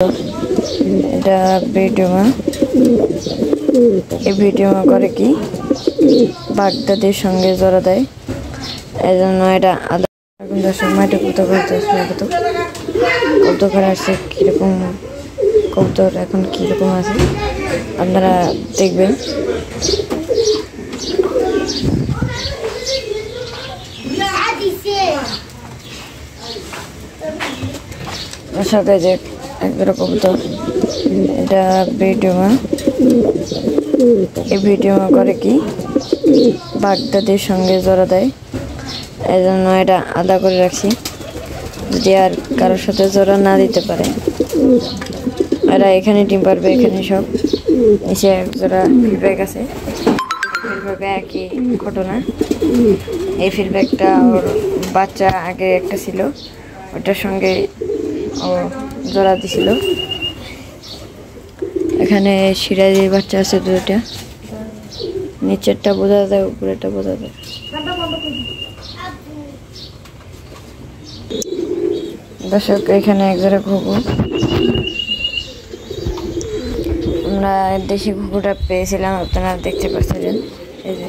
এটা ভিডিওমা এই ভিডিওমা করে কি বাগদাদের সঙ্গে জোড়া দেয়, এই জন্য এটা এখন দর্শক মাঠে কত কবুতর আসছে, কীরকম কবুতর এখন কীরকম আছে আপনারা দেখবেন। সাথে যে একজোড়া কবুতর, এটা ভিডিওমা এই ভিডিওমা করে কি বাগদাদের সঙ্গে জোড়া দেয়, এই জন্য এটা আলাদা করে রাখছি, যদি আর কারোর সাথে জোড়া না দিতে পারে এরা এখানে ডিম পারবে। এখানে সব নিচে একজোড়া ফিডব্যাক আছে, ফিডব্যাকে একই ঘটনা। এই ফিডব্যাকটা ওর বাচ্চা আগে একটা ছিল, ওটার সঙ্গে ও জোড়া দিছিল। এখানে সিরাজির বাচ্চা আছে দুটা, নিচেরটা বোঝা যায়, উপরেরটা বোঝা যায়। দর্শক এখানে একজোড়া ঘুঘু, আমরা দেশি ঘুঘুটা পেয়েছিলাম, আপনারা দেখতে পাচ্ছিলেন। এই যে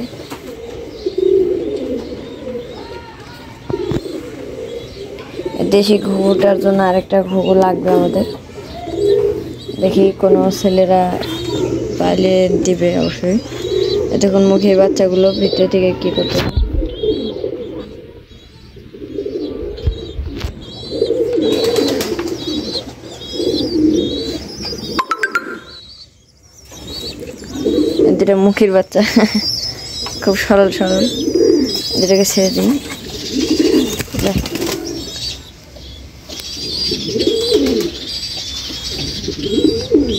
দেশি ঘুঘুটার জন্য আরেকটা ঘুঘু লাগবে আমাদের, দেখি কোনো ছেলেরা পাইলে দিবে অবশ্যই। এতক্ষণ মুখে বাচ্চাগুলো ভিতরে থেকে কি করতে দুটা মুখের বাচ্চা খুব সরল দুটাকে ছেড়ে দিই।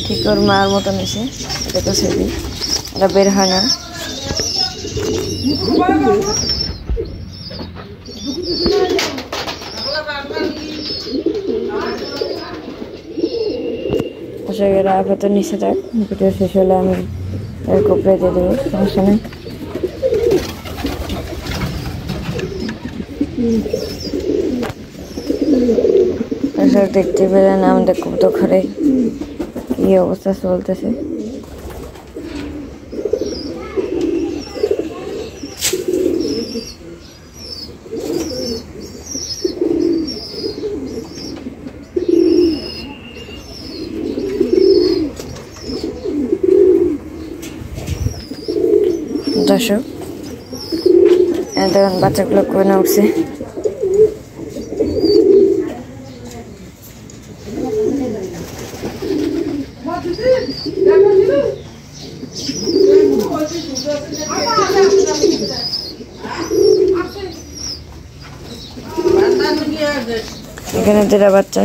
ঠিক ওর মার মতন এসে এটাকে ছেড়ে দিই, এটা বের হয় না। এরা আপাতত নিচে থাক, ভিডিও শেষ হলে আমি কোপড়ে দিয়ে দেবো, সমস্যা নেই। দেখতে পেলেন আমাদের কবুতর ঘরে কি অবস্থা চলতেছে। দর্শক দেখুন বাচ্চাগুলো কোনে উঠছে, এখানে দুটা বাচ্চা।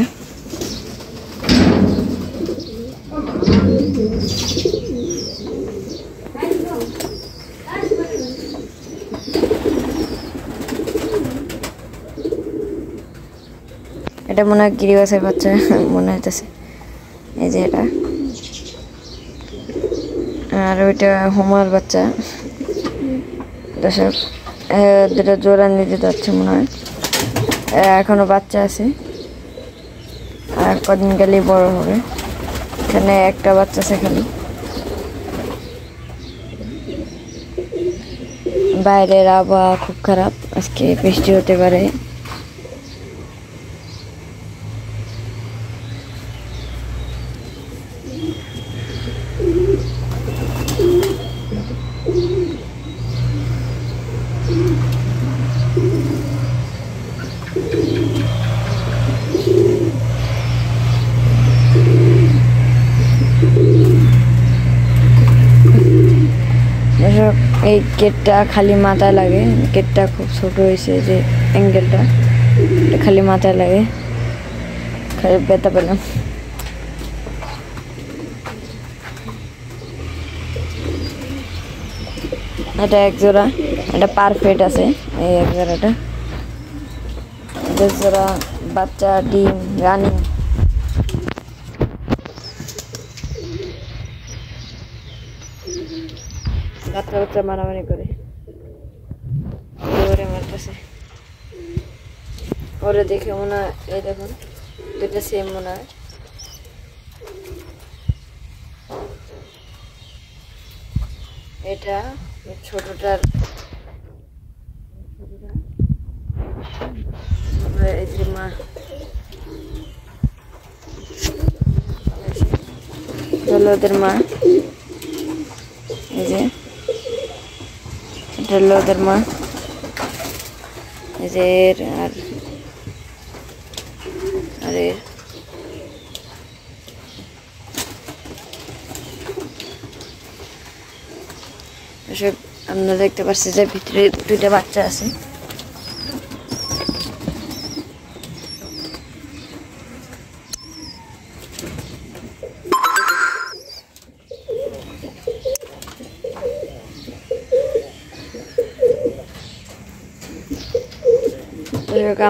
এটা মনে হয় গিরিবাসের বাচ্চা মনে হইতেছে, এই যে এটা। আর ওইটা হোমার বাচ্চা। দর্শক দুটা জোড়া নিতে যাচ্ছে মনে হয়, এখনো বাচ্চা আছে, আর কদিন গেলেই বড় হবে। এখানে একটা বাচ্চা আছে খালি। বাইরের আবহাওয়া খুব খারাপ, আজকে বৃষ্টি হতে পারে। এই গেটটা খালি মাথায় লাগে, গেটটা খুব ছোট হয়েছে, যে অ্যাঙ্গেলটা খালি মাথায় লাগে, খালি ব্যথা পেলাম। এটা এক জোড়া, এটা পারফেক্ট আছে। এই এক জোড়াটা, জোড়া বাচ্চা ডিম রানিং। বাচ্চা মারামারি করে মারতেছে, ওরে দেখে মনে হয়, এই দেখুন দুটা সেম মনে হয়। এটা ছোটটার এই যে মা হলো ওদের মা, এই যে এটা হলো ওদের মা, এই যে এর আর এর এসব আপনারা দেখতে পাচ্ছেন যে ভিতরে দুইটা বাচ্চা আছে।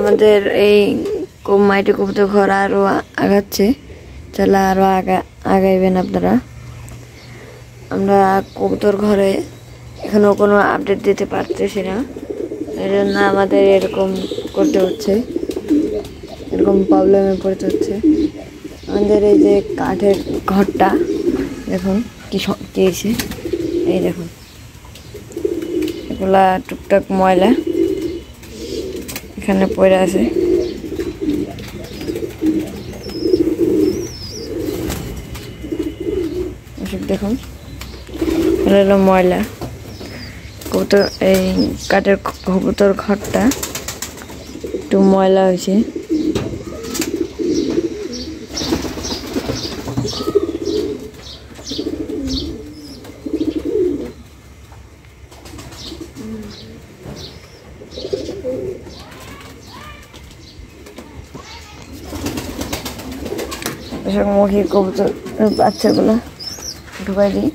আমাদের এই মাইটি কবুতর ঘর আরো আগাচ্ছে, তাহলে আরো আগাইবেন আপনারা। আমরা কবুতর ঘরে এখনো কোনো আপডেট দিতে পারতেছি না, এই জন্য আমাদের এরকম করতে হচ্ছে, এরকম প্রবলেমে পড়তে হচ্ছে। আমাদের এই যে কাঠের ঘরটা দেখুন কি এসে, এই দেখুন এগুলা টুকটাক ময়লা এখানে পড়ে আছে। দেখুন হলো ময়লা কবুতর, এই কাঠের কবুতর ঘরটা একটু ময়লা হয়েছে। মুখী কবুতর বাচ্চাগুলো ঢুকাই দিই।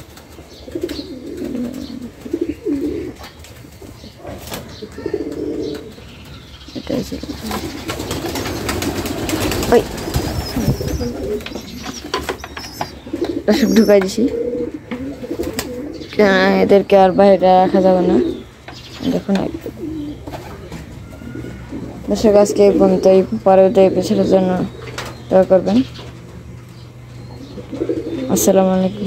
এটাই ছিল ওই সব ঢুকাই দিছি, এদেরকে আর বাইরে রাখা যাবে না। দেখুন দর্শক আজকে এই পর্যন্তই, পরবর্তী এপিসোডের জন্য দোয়া করবেন। আসসালামু আলাইকুম।